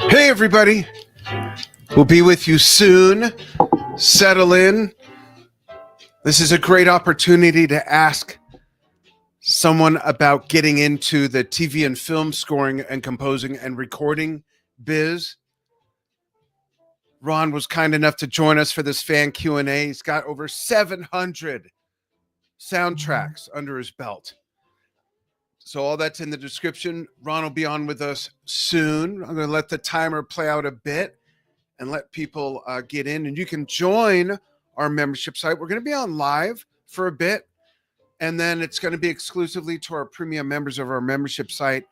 Hey, everybody. We'll be with you soon. Settle in. This is a great opportunity to ask someone about getting into the TV and film scoring and composing and recording biz. Ron was kind enough to join us for this fan Q&A. He's got over 700 soundtracks under his belt. So all that's in the description. Ron will be on with us soon. I'm going to let the timer play out a bit and let people get in. And you can join our membership site. We're going to be on live for a bit. And then it's going to be exclusively to our premium members of our membership site,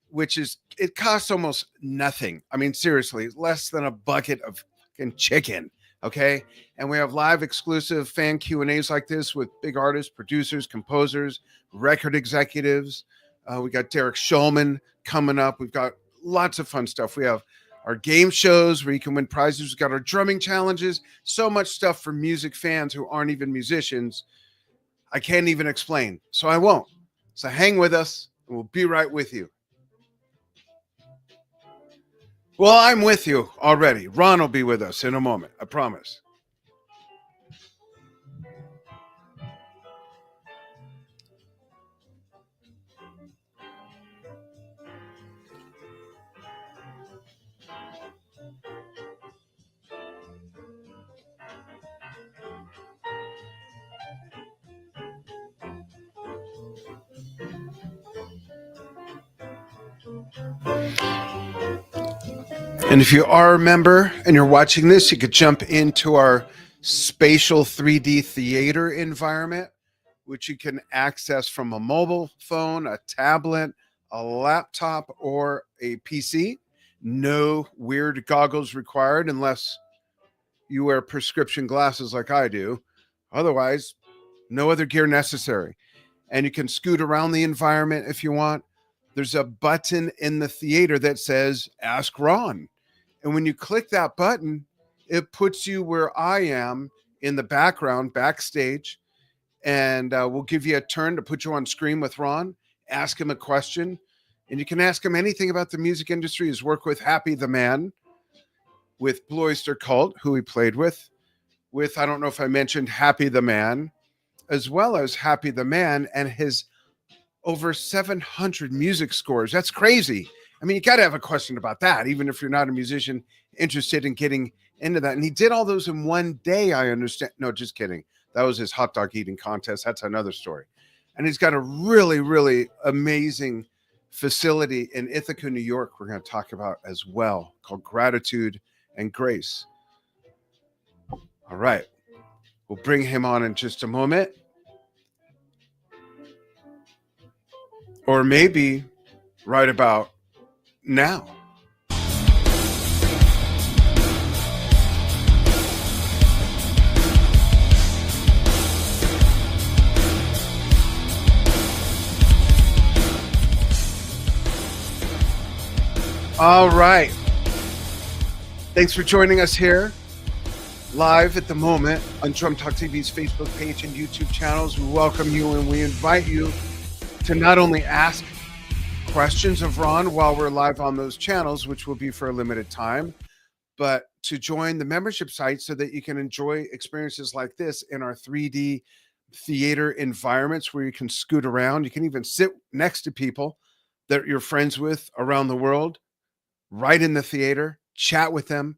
which is, it costs almost nothing. I mean, seriously, less than a bucket of fucking chicken. Okay. And we have live exclusive fan Q&As like this with big artists, producers, composers, record executives. We got Derek Schulman coming up. We've got lots of fun stuff. We have our game shows where you can win prizes. We've got our drumming challenges. So much stuff for music fans who aren't even musicians. I can't even explain, so I won't. So hang with us, and we'll be right with you. Well, I'm with you already. Ron will be with us in a moment, I promise. And if you are a member and you're watching this, you could jump into our spatial 3D theater environment, which you can access from a mobile phone, a tablet, a laptop, or a PC. No weird goggles required unless you wear prescription glasses like I do. Otherwise, no other gear necessary. And you can scoot around the environment if you want. There's a button in the theater that says Ask Ron. And when you click that button, it puts you where I am in the background, backstage. And we'll give you a turn to put you on screen with Ron, ask him a question. And you can ask him anything about the music industry. His work with Happy the Man, with Blue Oyster Cult, who he played with, I don't know if I mentioned Happy the Man, as well as Happy the Man and his over 700 music scores. That's crazy. I mean, you got to have a question about that, even if you're not a musician interested in getting into that. And he did all those in one day, I understand. No, just kidding. That was his hot dog eating contest. That's another story. And he's got a really, really amazing facility in Ithaca, New York, we're going to talk about as well, called Gratitude and Grace. All right. We'll bring him on in just a moment. Or maybe right about now. All right. Thanks for joining us here live at the moment on Drum Talk TV's Facebook page and YouTube channels. We welcome you and we invite you to not only ask questions of Ron while we're live on those channels, which will be for a limited time, but to join the membership site so that you can enjoy experiences like this in our 3D theater environments where you can scoot around. You can even sit next to people that you're friends with around the world, right in the theater, chat with them.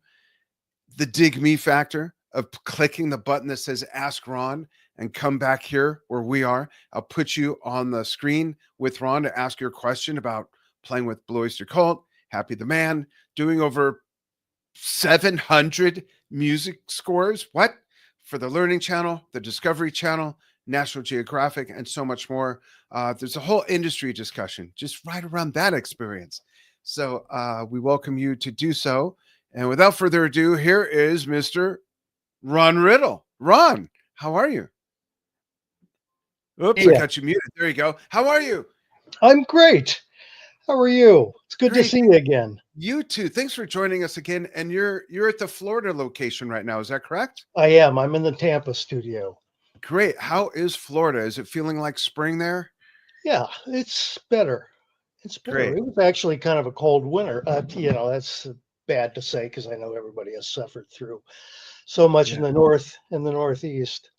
The dig me factor of clicking the button that says Ask Ron and come back here where we are. I'll put you on the screen with Ron to ask your question about playing with Blue Oyster Cult, Happy the Man, doing over 700 music scores. What? For the Learning Channel, the Discovery Channel, National Geographic, and so much more. There's a whole industry discussion just right around that experience. So we welcome you to do so. And without further ado, here is Mr. Ron Riddle. Ron, how are you? Oops, I got you muted. There you go. How are you? I'm great. How are you? It's good Great. to see you again. You too. Thanks for joining us again. And you're at the Florida location right now. Is that correct? I am. I'm in the Tampa studio. Great. How is Florida? Is it feeling like spring there? Yeah, it's better. It's better. Great. It was actually kind of a cold winter. That's bad to say because I know everybody has suffered through so much in the north and the northeast.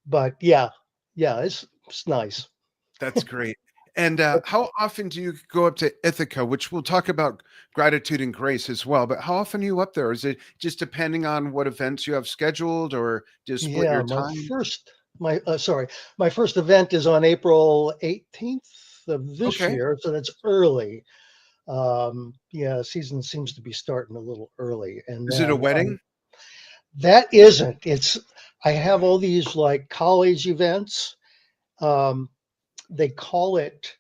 But yeah, it's nice. That's great. And how often do you go up to Ithaca, which we'll talk about gratitude and grace as well, but how often are you up there? Is it just depending on what events you have scheduled or just split your time? My first event is on April 18th of this year, so that's early. Season seems to be starting a little early. And is it a wedding? That isn't. I have all these like college events. They call it,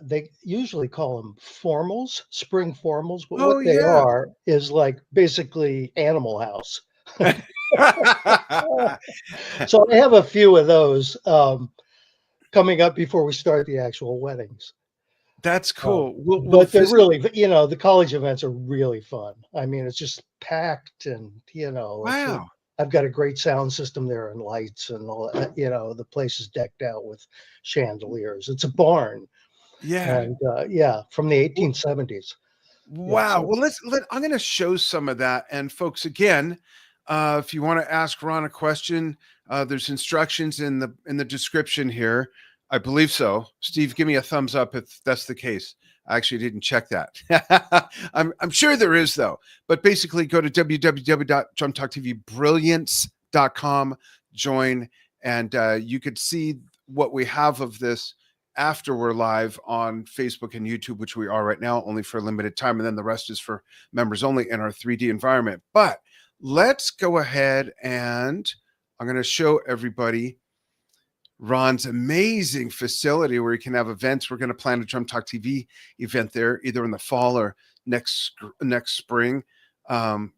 they usually call them formals, spring formals, but what they are is like basically Animal House. So I have a few of those coming up before we start the actual weddings. That's cool. But they're really, the college events are really fun. I mean, it's just packed and, wow. I've got a great sound system there and lights and all that, the place is decked out with chandeliers. It's a barn. Yeah. And from the 1870s. Wow. Well, I'm going to show some of that. And folks, again, if you want to ask Ron a question, there's instructions in the description here. I believe so. Steve, give me a thumbs up if that's the case. I actually didn't check that. I'm sure there is though. But basically go to www.drumtalktv.brilliance.com, join, and you could see what we have of this after we're live on Facebook and YouTube, which we are right now, only for a limited time. And then the rest is for members only in our 3D environment. But let's go ahead and I'm going to show everybody Ron's amazing facility where you can have events. We're going to plan a Drum Talk TV event there, either in the fall or next spring.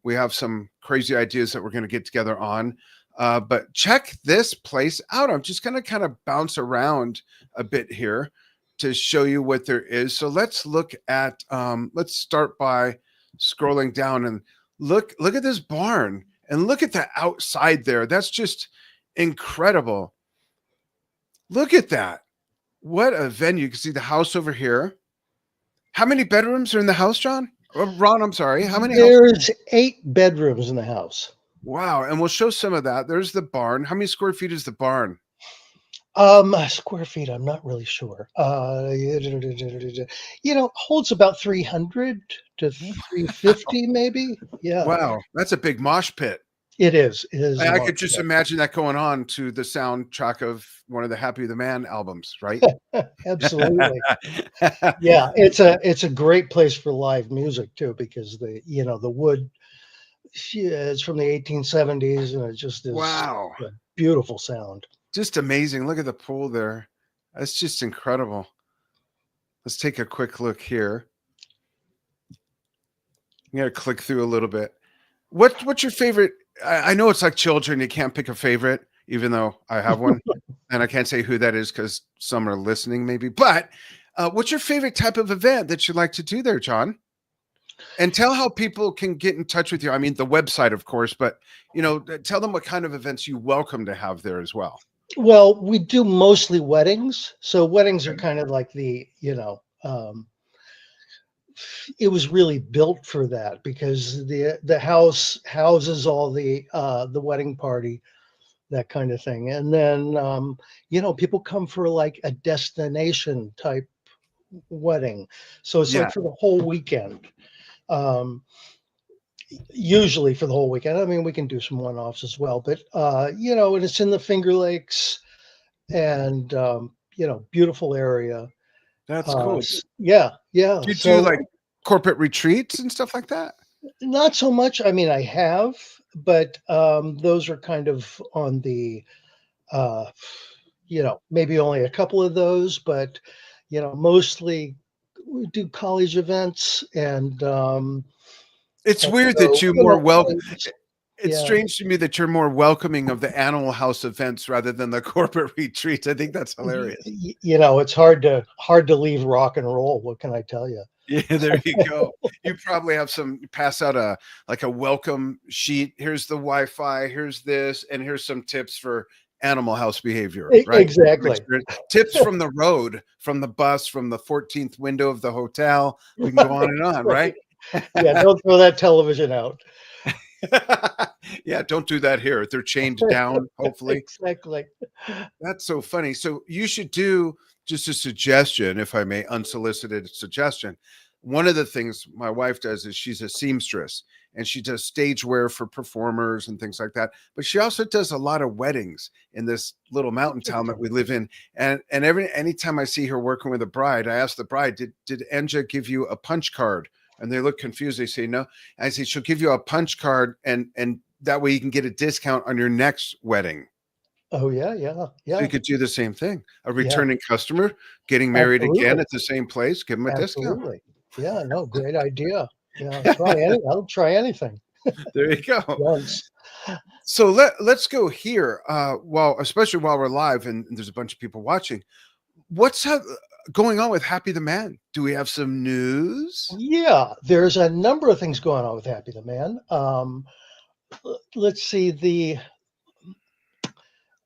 We have some crazy ideas that we're going to get together on. But check this place out. I'm just going to kind of bounce around a bit here to show you what there is. So let's look at, let's start by scrolling down and look at this barn and look at the outside there. That's just incredible. Look at that. What a venue. You can see the house over here. How many bedrooms are in the house, John? Or Ron, I'm sorry. How many? There's 8 bedrooms in the house. Wow. And we'll show some of that. There's the barn. How many square feet is the barn? Square feet, I'm not really sure. Holds about 300 to 350 maybe. Yeah. Wow. That's a big mosh pit. It is. I could just imagine that going on to the soundtrack of one of the Happy the Man albums, right? Absolutely. Yeah, it's a great place for live music too, because the wood is from the 1870s and it just is a beautiful sound. Just amazing. Look at the pool there. That's just incredible. Let's take a quick look here. I'm gonna click through a little bit. What's your favorite? I know it's like children. You can't pick a favorite, even though I have one. And I can't say who that is because some are listening maybe. But what's your favorite type of event that you like to do there, John? And tell how people can get in touch with you. I mean, the website, of course, but, tell them what kind of events you welcome to have there as well. Well, we do mostly weddings. So weddings are kind of like the it was really built for that because the house houses all the wedding party, that kind of thing. And then people come for like a destination type wedding, so it's Yeah, like for the whole weekend. Um, Usually for the whole weekend. I mean, we can do some one-offs as well, but and it's in the Finger Lakes, and beautiful area. that's cool. Yeah, yeah. Do you do So like corporate retreats and stuff like that? not so much. I mean, I have, but those are kind of on the uh, maybe only a couple of those, but mostly we do college events It's and weird that so you're more plays. it's Yeah. strange to me that you're more welcoming of the Animal House events rather than the corporate retreats. I think that's hilarious. It's hard to leave rock and roll. What can I tell you? Yeah, there you go. You probably have you pass out a like a welcome sheet. Here's the Wi-Fi, here's this, and here's some tips for Animal House behavior, right? Exactly. Tips from the road, from the bus, from the 14th window of the hotel. We can go on and on, right? Right. Yeah, don't throw that television out. Yeah, don't do that here. They're chained down, hopefully. Exactly. That's so funny. So you should do just a suggestion, if I may, unsolicited suggestion. One of the things my wife does is she's a seamstress and she does stage wear for performers and things like that. But she also does a lot of weddings in this little mountain town that Interesting. we live in. And anytime I see her working with a bride, I ask the bride, did Enja give you a punch card? And they look confused. They say no. I say she'll give you a punch card and that way you can get a discount on your next wedding. Oh yeah, yeah, So you yeah, could do the same thing. A yeah. returning customer getting married again Absolutely. at the same place, give them a discount. Absolutely. Yeah, no, great idea. Yeah, I'll try anything There you go. once. So let's go here. Well, especially while we're live and there's a bunch of people watching. What's going on with Happy the Man? Do we have some news? Yeah, there's a number of things going on with Happy the Man. Let's see, the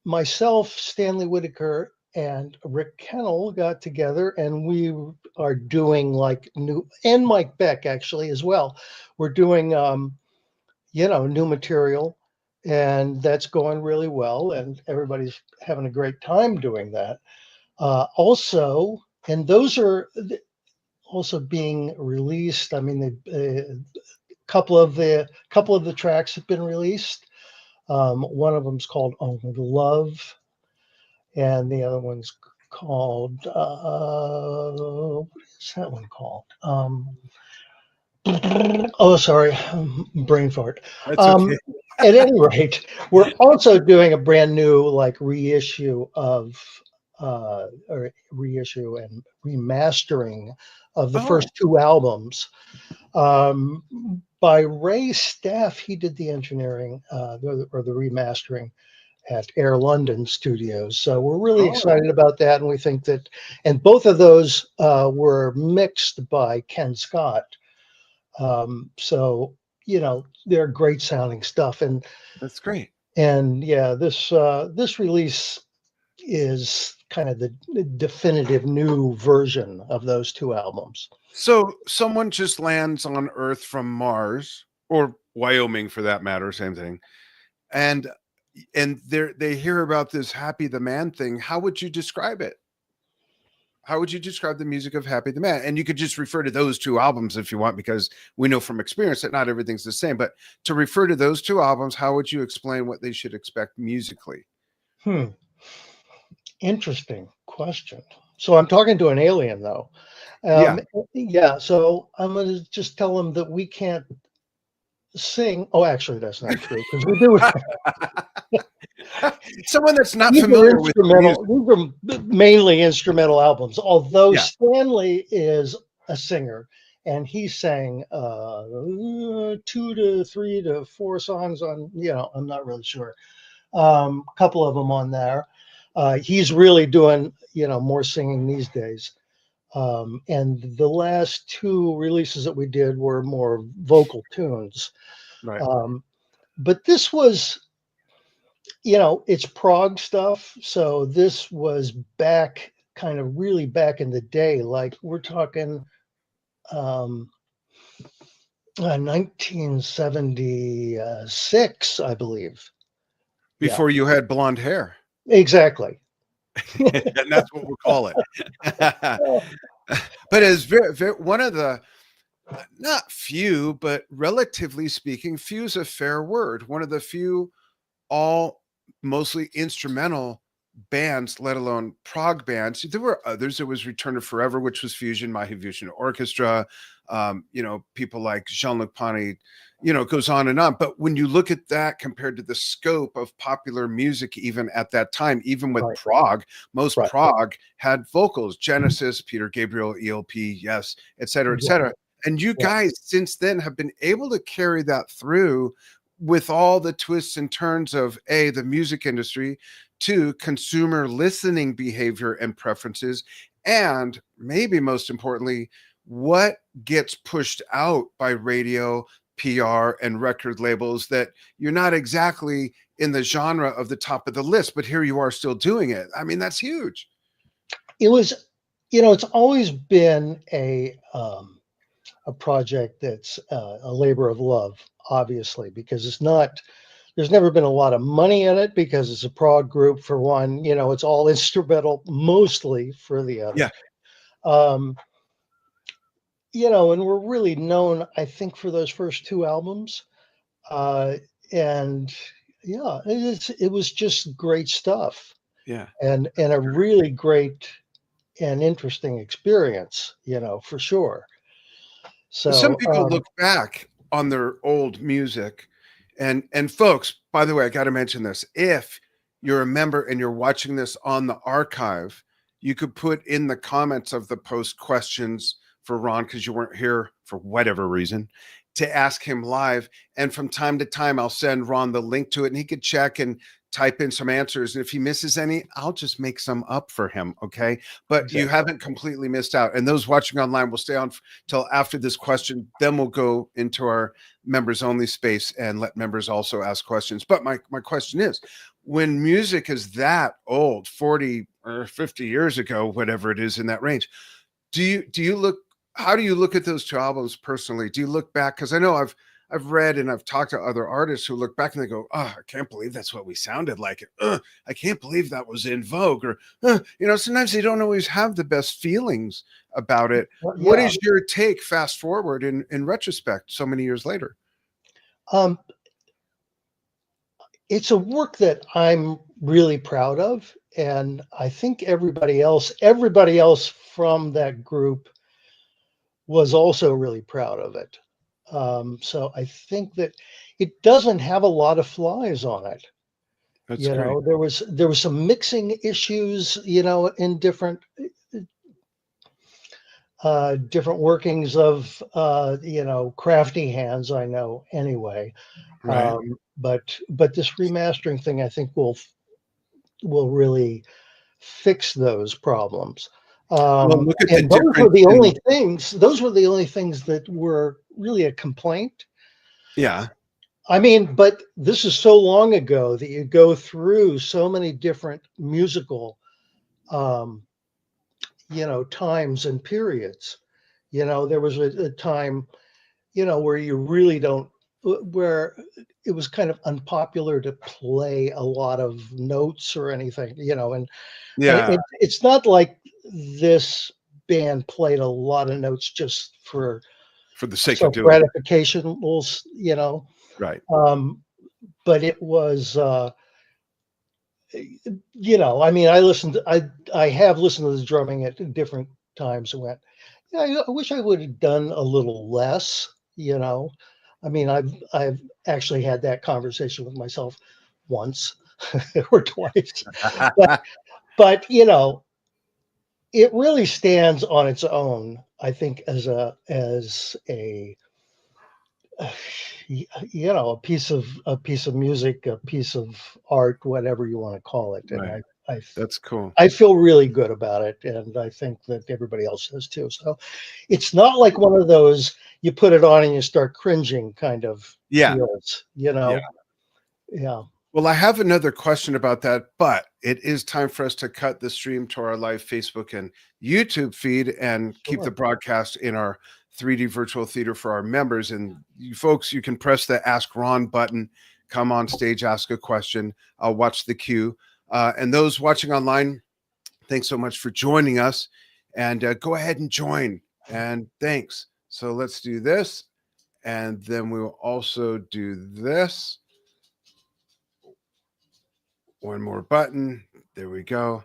myself, Stanley Whitaker, and Rick Kennel got together, and we are doing like and Mike Beck actually as well. We're doing new material, and that's going really well, and everybody's having a great time doing that. Also, and those are also being released. I mean, a couple of the tracks have been released. One of them's called "Only Love," and the other one's called what is that one called? Oh, sorry, brain fart. That's Um, okay. at any rate, we're also doing a brand new like reissue or reissue and remastering of the Oh, first two albums um, by Ray Staff. He did the engineering or the remastering at Air London Studios. So we're really oh, excited about that, and we think that, and both of those were mixed by Ken Scott. So they're great sounding stuff, that's great. and yeah, this release is kind of the definitive new version of those two albums. So someone just lands on Earth from Mars or Wyoming for that matter, same thing. And they hear about this Happy the Man thing. How would you describe it? How would you describe the music of Happy the Man? And you could just refer to those two albums if you want, because we know from experience that not everything's the same. But to refer to those two albums, how would you explain what they should expect musically? Hmm. Interesting question. So I'm talking to an alien though. Yeah. Yeah, so I'm going to just tell them that we can't sing. Oh, actually, that's not true because we do. Someone that's not These are familiar with the music. instrumental. These are mainly instrumental albums. Although Yeah. Stanley is a singer, and he sang 2 to 3 to 4 songs on. I'm not really sure. A couple of them on there. He's really doing more singing these days. And the last two releases that we did were more vocal tunes. Right. Um, but this was, it's prog stuff. So this was back, kind of really back in the day. Like we're talking um, 1976, I believe. Yeah, Before you had blonde hair. exactly. And that's what we'll call it. Oh, But it's one of the, not few, but relatively speaking, few is a fair word. One of the few all mostly instrumental bands, let alone prog bands. There were others. There was Return to Forever, which was fusion, Mahavishnu Orchestra, people like Jean-Luc Ponty, it goes on and on. But when you look at that compared to the scope of popular music, even at that time, even with right, prog, most right. prog had vocals, Genesis, Peter Gabriel, ELP, yes, et cetera, et Yeah, cetera. And you yeah, guys since then have been able to carry that through with all the twists and turns of the music industry, to consumer listening behavior and preferences, and maybe most importantly, what gets pushed out by radio, PR, and record labels that you're not exactly in the genre of the top of the list, but here you are still doing it. I mean, that's huge. it was, it's always been a project that's a labor of love, obviously, because it's not. There's never been a lot of money in it because it's a prog group for one. It's all instrumental mostly for the other. Yeah. Um, and we're really known, I think, for those first two albums. Uh, and yeah, it was just great stuff, Yeah. and a really great and interesting experience, for sure. Some So people look back on their old music, and folks, by the way, I got to mention this. If you're a member and you're watching this on the archive, you could put in the comments of the post questions for Ron, because you weren't here for whatever reason, to ask him live. And from time to time, I'll send Ron the link to it and he could check and type in some answers. And if he misses any, I'll just make some up for him. Okay. But you exactly. haven't completely missed out. And those watching online will stay on till after this question. Then we'll go into our members only space and let members also ask questions. But my question is, when music is that old, 40 or 50 years ago, whatever it is in that range, do you look, how do you look at those two albums personally? Do you look back? Because I know I've read and I've talked to other artists who look back and they go, "Oh, I can't believe that's what we sounded like. I can't believe that was in vogue." Or, sometimes they don't always have the best feelings about it. Well, What yeah. is your take fast forward in retrospect so many years later? Um, it's a work that I'm really proud of, and I think everybody else from that group was also really proud of it. So I think that it doesn't have a lot of flies on it. That's great. There was some mixing issues, in different workings of crafty hands, I know anyway. Right. But this remastering thing, I think, will really fix those problems. Well, look at the And difference in, those were the only things that were really a complaint. yeah. I mean, but this is so long ago that you go through so many different musical, um, times and periods. There was a time, where you really don't, where it was kind of unpopular to play a lot of notes or anything, and Yeah. it's not like this band played a lot of notes just for For the sake of self doing it. gratification, Right. um, but it was, I mean, I have listened to the drumming at different times and went, yeah, I wish I would have done a little less, I mean, I've actually had that conversation with myself once or twice, but but it really stands on its own, I think, as a a piece of music, a piece of art, whatever you want to call it, and Right. I That's cool. I feel really good about it, and I think that everybody else does too. So it's not like one of those you put it on and you start cringing kind of Yeah. feels, Yeah. Yeah, Well, I have another question about that, but it is time for us to cut the stream to our live Facebook and YouTube feed and keep the sure. broadcast in our 3D virtual theater for our members. And you folks, you can press the Ask Ron button, come on stage, ask a question. I'll watch the queue. And those watching online, thanks so much for joining us. And go ahead and join. And thanks. So let's do this. And then we'll also do this. One more button. There we go.